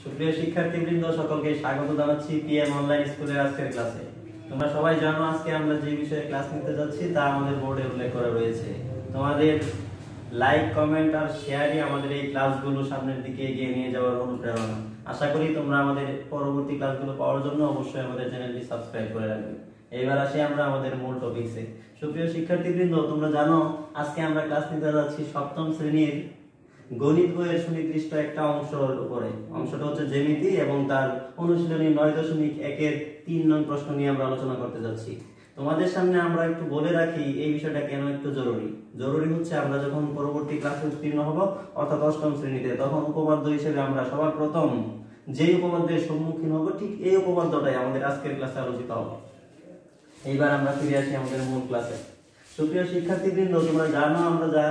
সুপ্রিয় শিক্ষার্থীবৃন্দ, সকলকে স্বাগত জানাচ্ছি পিএম অনলাইন স্কুলের আজকের ক্লাসে। তোমরা সবাই জানো আজকে আমরা যে বিষয়ে ক্লাস নিতে যাচ্ছি তা আমাদের বোর্ডে উল্লেখ করা রয়েছে। তোমাদের লাইক, কমেন্ট আর শেয়ারই আমাদের এই ক্লাসগুলো সামনের দিকে এগিয়ে নিয়ে যাওয়ার অনুপ্রেরণা। আশা করি তোমরা আমাদের পরবর্তী ক্লাসগুলো পাওয়ার জন্য অবশ্যই আমাদের চ্যানেলটি সাবস্ক্রাইব করে রাখবে। এবার আসি আমরা আমাদের মূল টপিকসে। সুপ্রিয় শিক্ষার্থীবৃন্দ, তোমরা জানো আজকে আমরা ক্লাস নিতে যাচ্ছি সপ্তম শ্রেণীর গণিত বইয়ের সুনির্দিষ্ট একটা অংশের উপরে। অংশটা হচ্ছে জ্যামিতি এবং তার অনুশীলনী 9.1-এর 3 নং প্রশ্ন নিয়ে আমরা আলোচনা করতে যাচ্ছি। তোমাদের সামনে আমরা একটু বলে রাখি এই বিষয়টা কেন একটু জরুরি হচ্ছে আমরা যখন পরবর্তী ক্লাসে উত্তীর্ণ হব অর্থাৎ অষ্টম শ্রেণীতে, তখন উপপাদ্য হিসেবে আমরা সবার প্রথম যে উপপাদ্যের সম্মুখীন হব ঠিক এই উপপাদ্যটাই আমাদের আজকের ক্লাসে আলোচিত হবে। এইবার আমরা ফিরে আসি আমাদের মূল ক্লাসে। সুপ্রিয় শিক্ষার্থীবৃন্দ, তোমরা জানো আমরা যা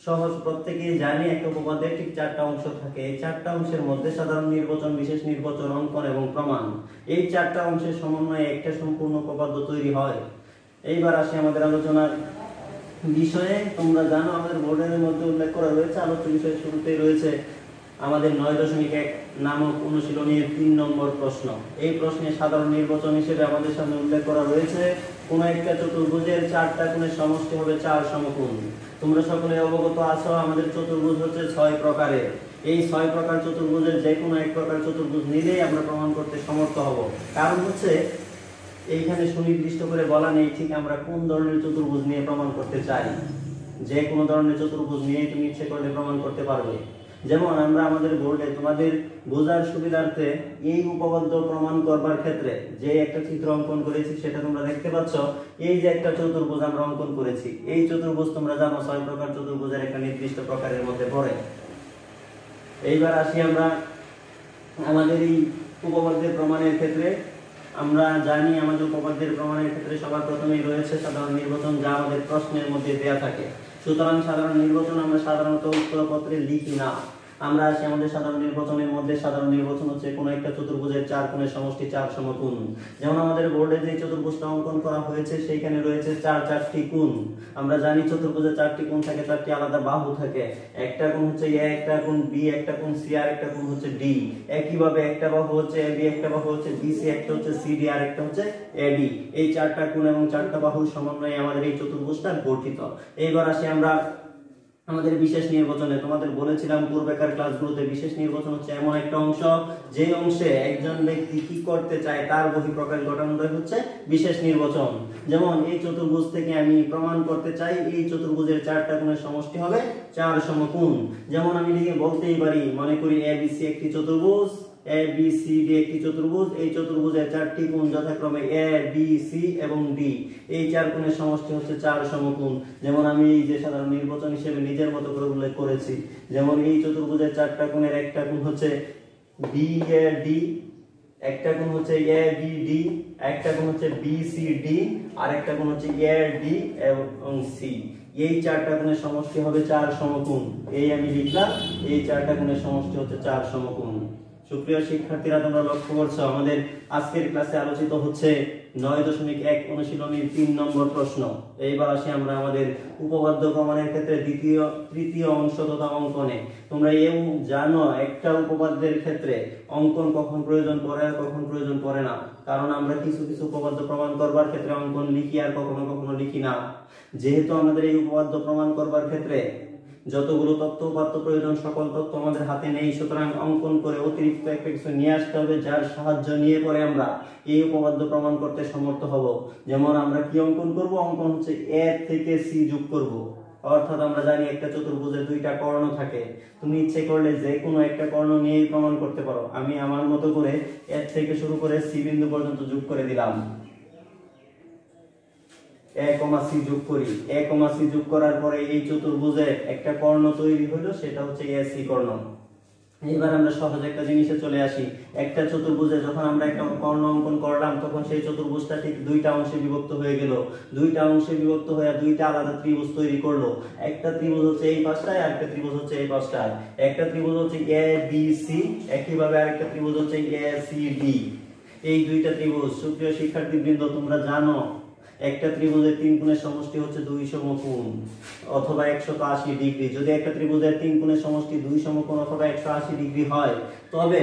সহজ প্রত্যেকেই জানি একটা উপপাদ্যের ঠিক 4টা অংশ থাকে। এই 4টা অংশের মধ্যে সাধারণ নির্বাচন, বিশেষ নির্বাচন, অঙ্কন এবং প্রমাণ, এই 4টা অংশের সমন্বয়ে একটা সম্পূর্ণ উপপাদ্য তৈরি হয়। এইবার আসি আমাদের আলোচনার বিষয়ে। তোমরা জানো আমাদের বোর্ডের মধ্যে উল্লেখ করা রয়েছে, আলোচ্য বিষয়ের শুরুতেই রয়েছে আমাদের 9.1 নামক অনুশীলনীর 3 নম্বর প্রশ্ন। এই প্রশ্নে সাধারণ নির্বাচন হিসেবে আমাদের সামনে উল্লেখ করা রয়েছে কোন একটা চতুর্ভুজের 4টা কোণের সমষ্টি হবে 4 সমকোণ। তোমরা সকলে অবগত আছো আমাদের চতুর্ভুজ হচ্ছে 6 প্রকারের। এই 6 প্রকার চতুর্ভুজের যে কোনো এক প্রকার চতুর্ভুজ নিলেই আমরা প্রমাণ করতে সমর্থ হব। কারণ হচ্ছে এইখানে সুনির্দিষ্ট করে বলা নেই ঠিক আমরা কোন ধরনের চতুর্ভুজ নিয়ে প্রমাণ করতে চাই। যে কোনো ধরনের চতুর্ভুজ নিয়ে তুমি ইচ্ছে করলে প্রমাণ করতে পারবে। যেমন আমরা আমাদের বোর্ডে তোমাদের বোঝার সুবিধার্থে এই উপপাদ্য প্রমাণ করবার ক্ষেত্রে যে একটা চিত্র অঙ্কন করেছি সেটা তোমরা দেখতে পাচ্ছ। এই যে একটা চতুর্ভুজ আমরা অঙ্কন করেছি, এই চতুর্ভুজ তোমরা জানো 6 প্রকার চতুর্ভুজের একটা নির্দিষ্ট প্রকারের মধ্যে পড়ে। এইবার আসি আমরা আমাদের এই উপপাদ্যের প্রমাণের ক্ষেত্রে। আমরা জানি আমাদের উপপাদ্যের প্রমাণের ক্ষেত্রে সবার প্রথমেই রয়েছে সাধারণ নির্বাচন, যা আমাদের প্রশ্নের মধ্যে দেয়া থাকে। সুতরাং সাধারণ নির্বাচন আমরা সাধারণত উত্তরপত্রে লিখি না। আমরা আসি আমাদের সাধারণ নির্বাচনের মধ্যে। সাধারণ নির্বাচন হচ্ছে কোনো একটা চতুর্ভুজের 4 কোণের সমষ্টি 4 সমকোণ। যেমন আমাদের বোর্ডে যে চতুর্ভুজটা অঙ্কন করা হয়েছে সেইখানে রয়েছে 4টি কোণ। আমরা জানি চতুর্ভুজে 4টি কোণ থাকে, 4টি আলাদা বাহু থাকে। একটা কোণ হচ্ছে এ, একটা কোণ বি, একটা কোণ সি আর একটা কোণ হচ্ছে ডি। একইভাবে একটা বাহু হচ্ছে এ বি, একটা বাহু হচ্ছে বি সি, একটা হচ্ছে সি ডি আর একটা হচ্ছে এ ডি। এই 4টা কোণ এবং 4টা বাহুর সমন্বয়ে আমাদের এই চতুর্ভুজটা গঠিত। এইবার আসি আমরা আমাদের বিশেষ নির্বাচনে। তোমাদের বলেছিলাম পূর্বেকার ক্লাসগুলোতে বিশেষ নির্বাচন হচ্ছে এমন একটা অংশ যে অংশে একজন ব্যক্তি কি করতে চায় তার বহিঃপ্রকাশ ঘটানোটাই হচ্ছে বিশেষ নির্বাচন। যেমন এই চতুর্ভুজ থেকে আমি প্রমাণ করতে চাই এই চতুর্ভুজের 4টা কোণের সমষ্টি হবে 4 সমকোণ। যেমন আমি লিখে বলতেই পারি, মনে করি এ বি সি একটি চতুর্ভুজ, এ বি সি ডি একটি চতুর্ভুজ। এই চতুর্ভুজের 4টি কোণ যথাক্রমে এ বি সি এবং ডি। এই 4 কোণের সমষ্টি হচ্ছে 4 সমকোণ। যেমন আমি এই যে সাধারণ নির্বাচন হিসেবে নিজের মতো করে উল্লেখ করেছি। যেমন এই চতুর্ভুজের 4টা কোণের একটা কোণ হচ্ছে বি এ ডি, একটা কোণ হচ্ছে এ বি ডি, একটা কোণ হচ্ছে বি সি ডি আর একটা কোণ হচ্ছে এ ডি এবং সি। এই 4টা কোণের সমষ্টি হবে 4 সমকোণ। এই আমি লিখলাম এই 4টা কোণের সমষ্টি হচ্ছে 4 সমকোণ। সুপ্রিয় শিক্ষার্থীরা, তোমরা লক্ষ্য করছো আমাদের আজকের ক্লাসে আলোচিত হচ্ছে 9.1 অনুশীলনীর 3 নম্বর প্রশ্ন। এইবার আসি আমরা আমাদের উপপাদ্য প্রমাণের ক্ষেত্রে তৃতীয় অংশ তথা অঙ্কনে। তোমরা এও জানো একটা উপপাদ্যের ক্ষেত্রে অঙ্কন কখন প্রয়োজন পড়ে আর কখন প্রয়োজন পড়ে না। কারণ আমরা কিছু কিছু উপপাদ্য প্রমাণ করবার ক্ষেত্রে অঙ্কন লিখি আর কখনো কখনো লিখি না। যেহেতু আমাদের এই উপপাদ্য প্রমাণ করবার ক্ষেত্রে যতগুলো তথ্য উপাত্ত প্রয়োজন সকল তথ্য আমাদের হাতে নেই, সুতরাং অঙ্কন করে অতিরিক্ত একটা কিছু নিয়ে আসতে হবে যার সাহায্য নিয়ে পরে আমরা এই উপপাদ্য প্রমাণ করতে সমর্থ হব। যেমন আমরা কি অঙ্কন করব? অঙ্কন হচ্ছে এ থেকে সি যোগ করব। অর্থাৎ আমরা জানি একটা চতুর্ভুজের 2টা কর্ণ থাকে। তুমি ইচ্ছে করলে যে কোনো একটা কর্ণ নিয়েই প্রমাণ করতে পারো। আমি আমার মতো করে এ থেকে শুরু করে সি বিন্দু পর্যন্ত যোগ করে দিলাম। এ কমা সি যোগ করি। এ কমা সি যোগ করার পরে এই চতুর্ভুজে একটা কর্ণ তৈরি হলো, সেটা হচ্ছে এ সি কর্ণ। এবার আমরা সহজ একটা জিনিসে চলে আসি। একটা চতুর্ভুজে যখন আমরা একটা কর্ণ অঙ্কন করলাম তখন সেই চতুর্ভুজটা ঠিক 2টা অংশে বিভক্ত হয়ে গেল। 2টা অংশে বিভক্ত হয়ে 2টা আলাদা ত্রিভুজ তৈরি করলো। একটা ত্রিভুজ হচ্ছে এই পাশটায় আর একটা ত্রিভুজ হচ্ছে এই পাশটায়। একটা ত্রিভুজ হচ্ছে এ বি সি, একইভাবে আরেকটা ত্রিভুজ হচ্ছে এ সি ডি। এই 2টা ত্রিভুজ। সুপ্রিয় শিক্ষার্থীবৃন্দ, তোমরা জানো একটা ত্রিভুজের 3 কোণের সমষ্টি হচ্ছে 2 সমকোণ অথবা 180 ডিগ্রি। যদি একটা ত্রিভুজের 3 কোণের সমষ্টি 2 সমকোণ অথবা 180 ডিগ্রি হয় তবে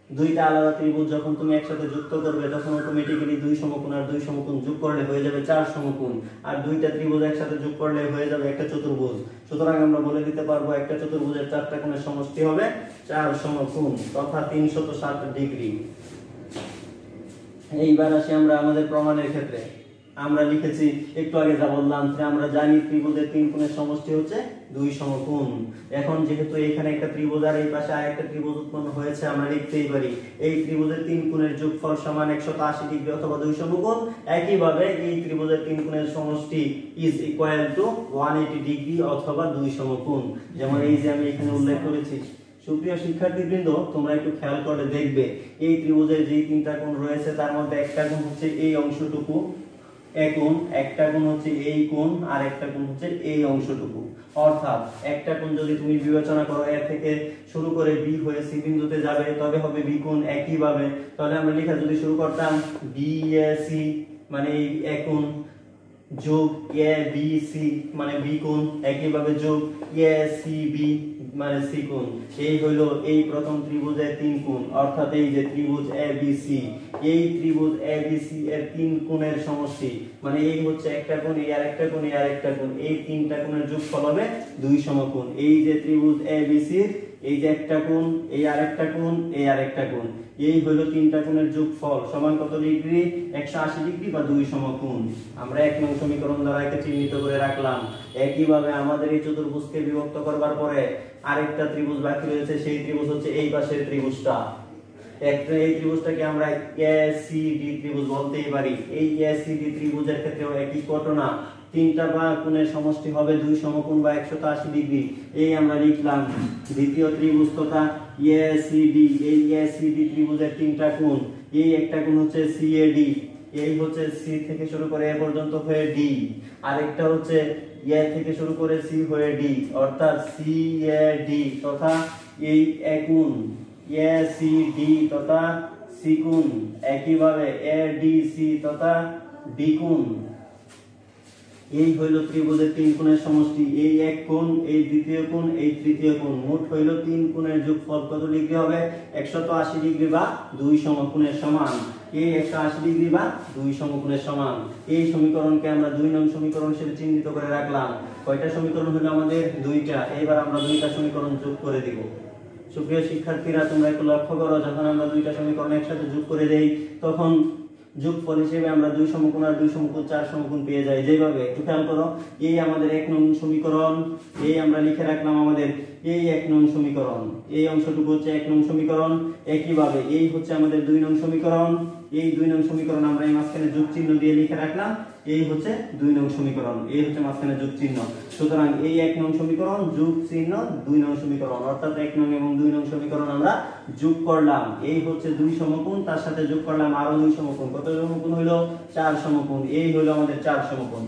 দুইটা আলাদা ত্রিভুজ যখন তুমি একসাথে যুক্ত করবে তখন অটোমেটিক্যালি দুই সমকোণ আর দুই সমকোণ যোগ করলে হয়ে যাবে চার সমকোণ, আর দুইটা ত্রিভুজ একসাথে যোগ করলে হয়ে যাবে একটা চতুর্ভুজ। সুতরাং আমরা বলে দিতে পারবো একটা চতুর্ভুজের চারটা কোণের সমষ্টি হবে চার সমকোণ তথা 360 ডিগ্রি। এইবার আসি আমরা আমাদের প্রমাণের ক্ষেত্রে। আমরা লিখেছি একটু আগে যা বললাম যে আমরা জানি ত্রিভুজের তিন কোণের সমষ্টি হচ্ছে দুই সমকোণ। এখন যেহেতু এখানে একটা ত্রিভুজ আর এই পাশে আরেকটা ত্রিভুজ উৎপন্ন হয়েছে, আমরা লিখতেই পারি এই ত্রিভুজের তিন কোণের যোগফল সমান 180 ডিগ্রি অথবা দুই সমকোণ। একইভাবে এই ত্রিভুজের তিন কোণের সমষ্টি ইজ ইকুয়াল টু 180 ডিগ্রি অথবা দুই সমকোণ, যেমন এই যে আমি এখানে উল্লেখ করেছি। সুপ্রিয় শিক্ষার্থীবৃন্দ, তোমরা একটু খেয়াল করে দেখবে এই ত্রিভুজের যে তিনটা কোণ রয়েছে তার মধ্যে একটা কোণ হচ্ছে এই অংশটুকু এ কোণ, একটা কোণ হচ্ছে এই কোণ, আর একটা কোণ হচ্ছে এই অংশটুকু। অর্থাৎ একটা কোণ যদি তুমি বিবেচনা করো এ থেকে শুরু করে বি হয়ে সি বিন্দুতে যাবে তবে হবে বি কোণ। একইভাবে তাহলে আমরা লেখা যদি শুরু করতাম বি এ সি মানে এ কোণ যোগ এ বি সি মানে বি কোণ, একইভাবে যোগ এ সি বি মানে সি কোণ। এই হলো এই প্রথম ত্রিভুজের তিন কোণ, অর্থাৎ এই যে ত্রিভুজ এ বি সি, এই ত্রিভুজ এ বি সি এর তিন কোণের সমষ্টি মানে এই হচ্ছে একটা কোণ, এই আরেকটা কোণ, এই আরেকটা কোণ, এই তিনটা কোণের যোগফল হবে দুই সমকোণ। এই যে ত্রিভুজ এ বি সি এই যে একটা কোণ, এই আরেকটা কোণ, এই আরেকটা কোণ, এই হলো তিনটা কোণের যোগফল সমান কত ডিগ্রি? 180 ডিগ্রি বা দুই সমকোণ। আমরা এক নং সমীকরণ দ্বারা একে চিহ্নিত করে রাখলাম। একইভাবে আমাদের এই চতুর্ভুজকে বিভক্ত করবার পরে আরেকটা ত্রিভুজ বাকি রয়েছে, সেই ত্রিভুজ হচ্ছে এই পাশের ত্রিভুজটা। এই ত্রিভুজটাকে আমরা এসিডি ত্রিভুজ বলতেই পারি। এই এসিডি ত্রিভুজের ক্ষেত্রেও একই ঘটনা, তিনটা বা কোণের সমষ্টি হবে দুই সমকোণ বা 180 ডিগ্রি। এই আমরা লিখলাম দ্বিতীয় ত্রিভুজ তথা এসিডি। এই এসিডি ত্রিভুজের তিনটা কোণ, এই একটা কোণ হচ্ছে সিএডি, এই হচ্ছে সি থেকে শুরু করে এ পর্যন্ত হয়ে ডি, আরেকটা হচ্ছে এ থেকে শুরু করে সি হয়ে ডি, অর্থাৎ সিএডি তথা এই কোণ এসিডি তথা সি কোণ। একইভাবে এডিসি তথা ডি কোণ। এই হইল ত্রিভুজের তিন কোণের সমষ্টি। এই এক কোণ, এই দ্বিতীয় কোণ, এই তৃতীয় কোণ, মোট হইল তিন কোণের যোগফল কত ডিগ্রি হবে? 180 ডিগ্রি বা দুই সমকোণের সমান। এই 180 ডিগ্রি বা দুই সমকোণের সমান। এই সমীকরণকে আমরা দুই নং সমীকরণ হিসেবে চিহ্নিত করে রাখলাম। কয়টা সমীকরণ হলো আমাদের? দুইটা। এবার আমরা দুইটা সমীকরণ যোগ করে দিব। সুপ্রিয় শিক্ষার্থীরা, তোমরা একটু লক্ষ্য করো, যখন আমরা দুইটা সমীকরণ একসাথে যোগ করে দেই তখন যোগফল হিসেবে আমরা দুই সমকোণ আর দুই সমকোণ চার সমকোণ পেয়ে যাই। যেভাবে একটু খেয়াল করো, এই আমাদের এক নং সমীকরণ, এই আমরা লিখে রাখলাম আমাদের এই এক নং সমীকরণ, এই অংশটুকু হচ্ছে এক নং সমীকরণ। একইভাবে এই হচ্ছে আমাদের দুই নং সমীকরণ, এই দুই নং সমীকরণ আমরা এই মাঝখানে যোগ চিহ্ন দিয়ে লিখে রাখলাম, এই হচ্ছে দুই নং সমীকরণ, এই হচ্ছে মাঝখানে যোগ চিহ্ন। সুতরাং এই এক নং সমীকরণ যোগ চিহ্ন দুই নং সমীকরণ, অর্থাৎ এক নং এবং দুই নং সমীকরণ আমরা যোগ করলাম। এই হচ্ছে দুই সমকোণ, তার সাথে যোগ করলাম আরো দুই সমকোণ। কত সমকোণ হইলো? চার সমকোণ। এই হইলো আমাদের চার সমকোণ।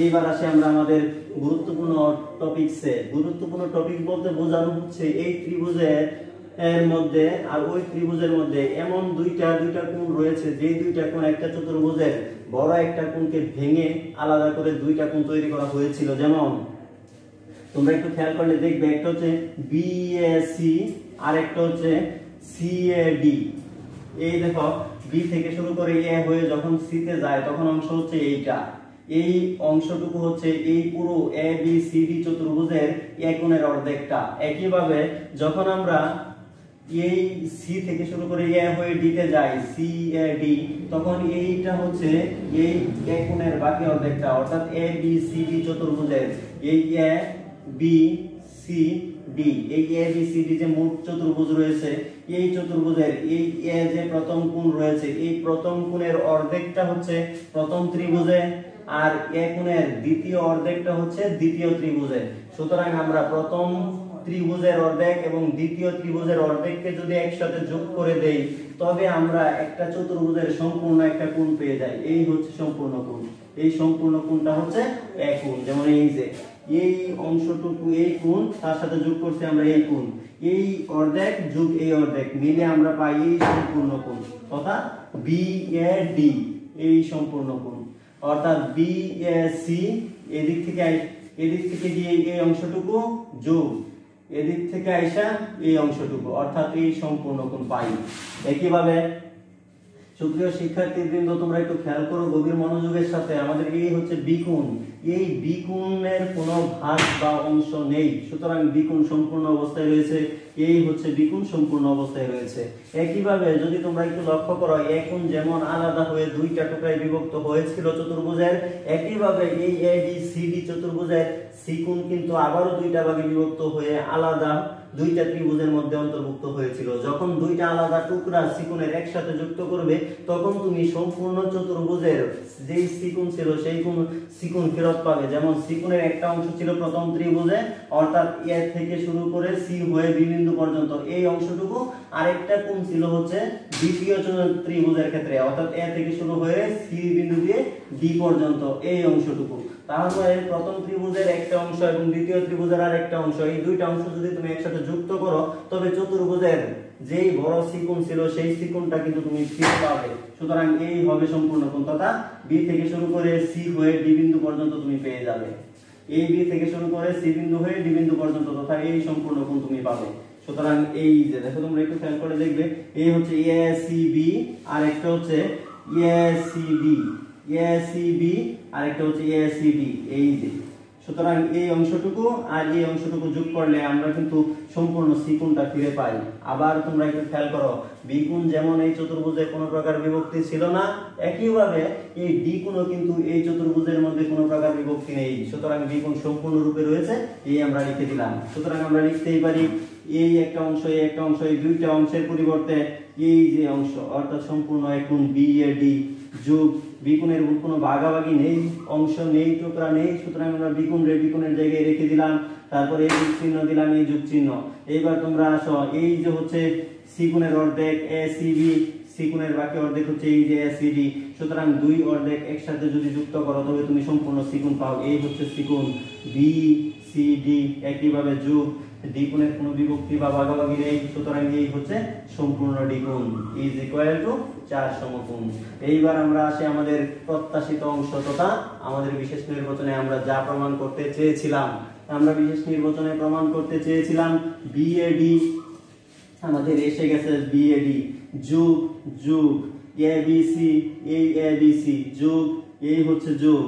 এইবার আসি আমরা আমাদের গুরুত্বপূর্ণ টপিকসে। গুরুত্বপূর্ণ টপিক বলতে বোঝানো হচ্ছে এই ত্রিভুজের এর মধ্যে আর ওই ত্রিভুজের মধ্যে এমন দুইটা কোণ রয়েছে, যে দুইটা কোণ একটা চতুর্ভুজের বড় একটা কোণকে ভেঙে আলাদা করে দুইটা কোণ তৈরি করা হয়েছিল। যেমন তোমরা একটু খেয়াল করলে দেখবে, একটা হচ্ছে বিএসি আর একটা হচ্ছে সিএডি। এই দেখো, বি থেকে শুরু করে এ হয়ে যখন সি তে যায় তখন অংশ হচ্ছে এইটা, এই অংশটুকু হচ্ছে এই পুরো এ বি সি ডি চতুর্ভুজের এ কোণের অর্ধেকটা। একইভাবে যখন আমরা এই সি থেকে শুরু করে এ হয়ে ডি তে যাই, সি এ ডি, তখন এইটা হচ্ছে এই এ কোণের বাকি অর্ধেকটা, অর্থাৎ এ বি সি ডি চতুর্ভুজের এই এ বি সি ডি, এই এ বি সি ডি যে মোট চতুর্ভুজ রয়েছে, এই চতুর্ভুজের এই এ যে প্রথম কোণ রয়েছে, এই প্রথম কোণের অর্ধেকটা হচ্ছে প্রথম ত্রিভুজে, আর এ কোণের দ্বিতীয় অর্ধেকটা হচ্ছে দ্বিতীয় ত্রিভুজে। সুতরাং আমরা প্রথম ত্রিভুজের অর্ধেক এবং দ্বিতীয় ত্রিভুজের অর্ধেককে যদি একসাথে যোগ করে দেই তবে আমরা একটা চতুর্ভুজের সম্পূর্ণ একটা কোণ পেয়ে যাই। এই হচ্ছে সম্পূর্ণ কোণ। এই সম্পূর্ণ কোণটা হচ্ছে এক কোণ। যেমন এই যে এই অংশটুকু এই কোণ, তার সাথে যোগ করছি আমরা এই কোণ, এই অর্ধেক যোগ এই অর্ধেক মিলে আমরা পাই এই সম্পূর্ণ কোণ, অর্থাৎ বিএডি, এই সম্পূর্ণ কোণ। অর্থাৎ বিএসি এদিক থেকে গিয়ে এই অংশটুকু যোগ এদিক থেকে আইসা এই অংশটুকু অর্থাৎ এই সম্পূর্ণ কোণ পাই। একইভাবে সুপ্রিয় শিক্ষার্থীবৃন্দ তোমরা একটু খেয়াল করো গভীর মনোযোগের সাথে, আমাদের এই হচ্ছে বিকোণ, এই বিকোণের কোনো ভাগ বা অংশ নেই, সুতরাং বিকোণ সম্পূর্ণ অবস্থায় রয়েছে। এই হচ্ছে বিকোণ সম্পূর্ণ অবস্থায় রয়েছে। একইভাবে যদি তোমরা একটু লক্ষ্য করো এই কোণ যেমন আলাদা হয়ে দুইটা টুকরায় বিভক্ত হয়েছিল চতুর্ভুজের, একইভাবে এই ABCD চতুর্ভুজের সি কোণ কিন্তু আবারও দুইটা ভাগে বিভক্ত হয়ে আলাদা দুইটা ত্রিভুজের মধ্যে অন্তর্ভুক্ত হয়েছিল। যখন দুইটা আলাদা টুকরা সিকোণের একসাথে যুক্ত করবে তখন তুমি সম্পূর্ণ চতুর্ভুজের যেই সিকোণ ছিল সেই কোণ সিকোণ ফেরত পাবে। যেমন সিকোণের একটা অংশ ছিল প্রথম ত্রিভুজে অর্থাৎ এ থেকে শুরু করে সি হয়ে বি বিন্দু পর্যন্ত এই অংশটুকু, আরেকটা কোণ ছিল হচ্ছে দ্বিতীয় ত্রিভুজের ক্ষেত্রে অর্থাৎ এ থেকে শুরু হয়ে সি বিন্দু দিয়ে ডি পর্যন্ত এই অংশটুকু। তাহলে প্রথম ত্রিভুজের একটা অংশ এবং দ্বিতীয় ত্রিভুজের আরেকটা অংশ, এই দুইটা অংশ যদি তুমি একসাথে যুক্ত করো তবে চতুর্ভুজের যেই বড় সিকোণ ছিল সেই সিকোণটা কিন্তু তুমি ফিরে পাবে। সুতরাং এই হবে সম্পূর্ণ কোণ তথা বি থেকে শুরু করে সি হয়ে ডি বিন্দু পর্যন্ত তুমি পেয়ে যাবে। এই বি থেকে শুরু করে সি বিন্দু হয়ে ডি বিন্দু পর্যন্ত তথা এই সম্পূর্ণ কোণ তুমি পাবে। সুতরাং এই যে দেখো তোমরা একটু খেয়াল করে দেখবে এই হচ্ছে এসিবি আর একটা হচ্ছে এসিডি, এসিবি আর একটা হচ্ছে এসিডি এই যে। সুতরাং এই অংশটুকু আর এই অংশটুকু যোগ করলে আমরা কিন্তু সম্পূর্ণ সি কোণটা ফিরে পাই। আবার তোমরা একটু খেয়াল করো বি কোণ যেমন এই চতুর্ভুজে কোনো প্রকার বিভক্তি ছিল না, একইভাবে এই ডি কোণও কিন্তু এই চতুর্ভুজের মধ্যে কোনো প্রকার বিভক্তি নেই। সুতরাং বি কোণ সম্পূর্ণ রূপে রয়েছে, এই আমরা লিখে দিলাম। সুতরাং আমরা লিখতেই পারি এই একটা অংশ এই একটা অংশ, এই দুইটা অংশের পরিবর্তে এই যে অংশ অর্থাৎ সম্পূর্ণ এক কোণ বিএডি যোগ বিকোণের কোনো ভাগাভাগি নেই, অংশ নেই, টুকরা নেই, সুতরাং আমরা বিকোণের জায়গায় রেখে দিলাম। তারপরে এই যোগ চিহ্ন দিলাম, এই যোগ চিহ্ন। এইবার তোমরা আসো এই যে হচ্ছে সি কোণের অর্ধেক এসিবি, সি কোণের বাকি অর্ধেক হচ্ছে এই যে এসিডি। সুতরাং দুই অর্ধেক একসাথে যদি যুক্ত করো তবে তুমি সম্পূর্ণ সি কোণ পাও। এই হচ্ছে সি কোণ বি সি ডি। একইভাবে যোগ ডি কোণের কোনো বিভক্তি বা ভাগাভাগি নেই, সুতরাং এই হচ্ছে সম্পূর্ণ ডি কোণ ইজ ইকুয়াল টু 4 সমকোণ। এইবার আমরা আসি আমাদের প্রত্যাশিত অংশ তথা আমাদের বিশেষ নির্বাচনে আমরা যা প্রমাণ করতে চেয়েছিলাম। আমরা বিশেষ নির্বাচনে প্রমাণ করতে চেয়েছিলাম বিএডি, আমাদের এসে গেছে বিএডি যোগ যোগ এবিসি, এই এবিসি যোগ এই হচ্ছে যোগ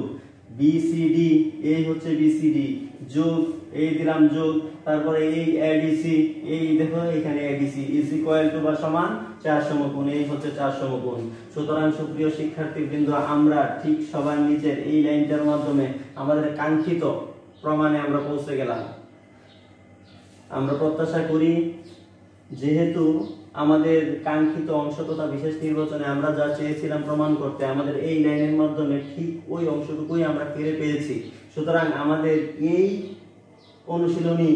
বিসিডি, এই হচ্ছে বিসিডি যোগ এই দিলাম যোগ, তারপরে এই এডিসি, এই দেখো এখানে এডিসি ইজ ইকুয়াল টু বা সমান 4 সমকোণ। এই হচ্ছে 4 সমকোণ। সুতরাং সুপ্রিয় শিক্ষার্থীবৃন্দ আমরা ঠিক সবার নিচের এই লাইনটার মাধ্যমে আমাদের কাঙ্ক্ষিত প্রমাণে আমরা পৌঁছে গেলাম। আমরা প্রত্যাশা করি যেহেতু আমাদের কাঙ্ক্ষিত অংশ তথা বিশেষ নির্বাচনে আমরা যা চেয়েছিলাম প্রমাণ করতে আমাদের এই লাইনের মাধ্যমে ঠিক ওই অংশটুকুই আমরা ফিরে পেয়েছি। সুতরাং আমাদের এই অনুশীলনী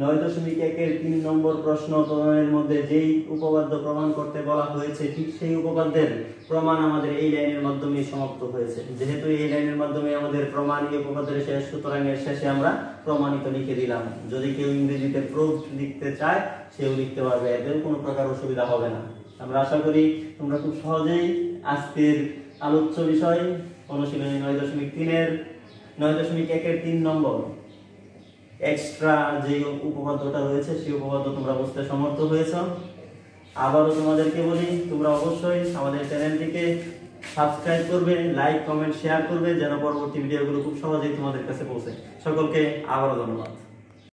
9.1 এর 3 নম্বর প্রশ্ন প্রমাণের মধ্যে যেই উপপাদ্য প্রমাণ করতে বলা হয়েছে ঠিক সেই উপপাদ্যের প্রমাণ আমাদের এই লাইনের মাধ্যমে সমাপ্ত হয়েছে। যেহেতু এই লাইনের মাধ্যমে আমাদের প্রমাণ এই উপপাদ্যের শেষ, সুতরাং এর শেষে আমরা প্রমাণিত লিখে দিলাম। যদি কেউ ইংরেজিতে প্রুফ লিখতে চায় সেও লিখতে পারবে, এতেও কোনো প্রকার অসুবিধা হবে না। আমরা আশা করি তোমরা খুব সহজেই আজকের আলোচ্য বিষয় অনুশীলনী 9.1 এর 3 নম্বর এক্সট্রা যে উপপাদ্যটা রয়েছে সেই উপপাদ্য তোমরা বুঝতে সমর্থ হয়েছ। আবারও তোমাদেরকে বলি তোমরা অবশ্যই আমাদের চ্যানেলটিকে সাবস্ক্রাইব করবে, লাইক কমেন্ট শেয়ার করবে যেন পরবর্তী ভিডিওগুলো খুব সহজেই তোমাদের কাছে পৌঁছে। সকলকে আবারও ধন্যবাদ।